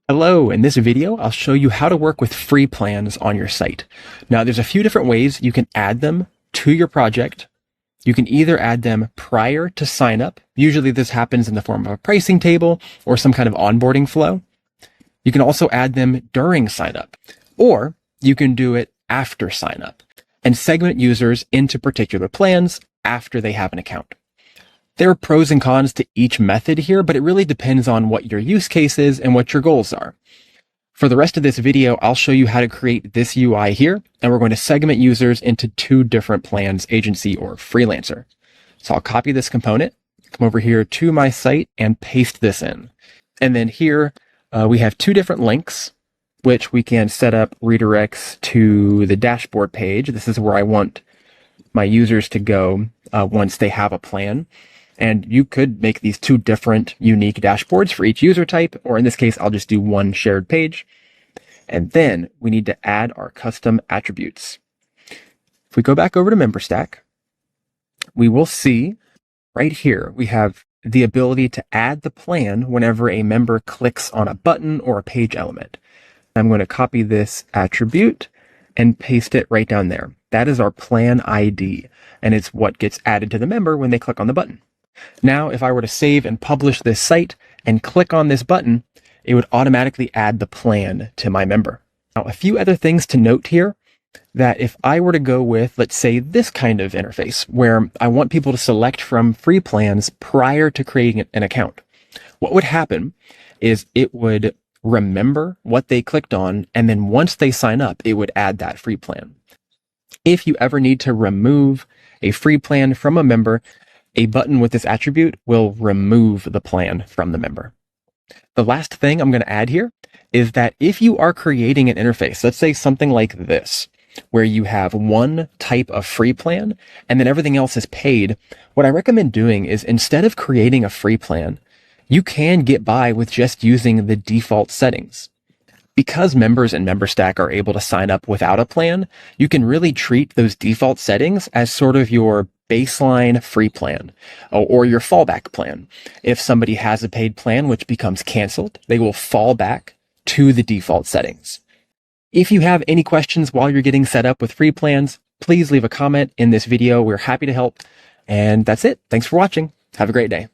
Hello, in this video, I'll show you how to work with free plans on your site. Now, there's a few different ways you can add them to your project. You can either add them prior to sign up. Usually this happens in the form of a pricing table or some kind of onboarding flow. You can also add them during sign up, or you can do it after sign up and segment users into particular plans after they have an account. There are pros and cons to each method here, but it really depends on what your use case is and what your goals are. For the rest of this video, I'll show you how to create this UI here, and we're going to segment users into two different plans, agency or freelancer. So I'll copy this component, come over here to my site and paste this in. And then here we have two different links, which we can set up redirects to the dashboard page. This is where I want my users to go once they have a plan. And you could make these two different unique dashboards for each user type, or in this case, I'll just do one shared page. And then we need to add our custom attributes. If we go back over to Memberstack, we will see right here, we have the ability to add the plan whenever a member clicks on a button or a page element. I'm going to copy this attribute and paste it right down there. That is our plan ID, and it's what gets added to the member when they click on the button. Now, if I were to save and publish this site and click on this button, it would automatically add the plan to my member. Now, a few other things to note here, that if I were to go with, let's say, this kind of interface, where I want people to select from free plans prior to creating an account, what would happen is it would remember what they clicked on, and then once they sign up, it would add that free plan. If you ever need to remove a free plan from a member, a button with this attribute will remove the plan from the member. The last thing I'm going to add here is that if you are creating an interface, let's say something like this, where you have one type of free plan and then everything else is paid, what I recommend doing is instead of creating a free plan, you can get by with just using the default settings. Because members in Memberstack are able to sign up without a plan, you can really treat those default settings as sort of your baseline free plan or your fallback plan. If somebody has a paid plan which becomes canceled, they will fall back to the default settings. If you have any questions while you're getting set up with free plans, please leave a comment in this video. We're happy to help. And that's it. Thanks for watching. Have a great day.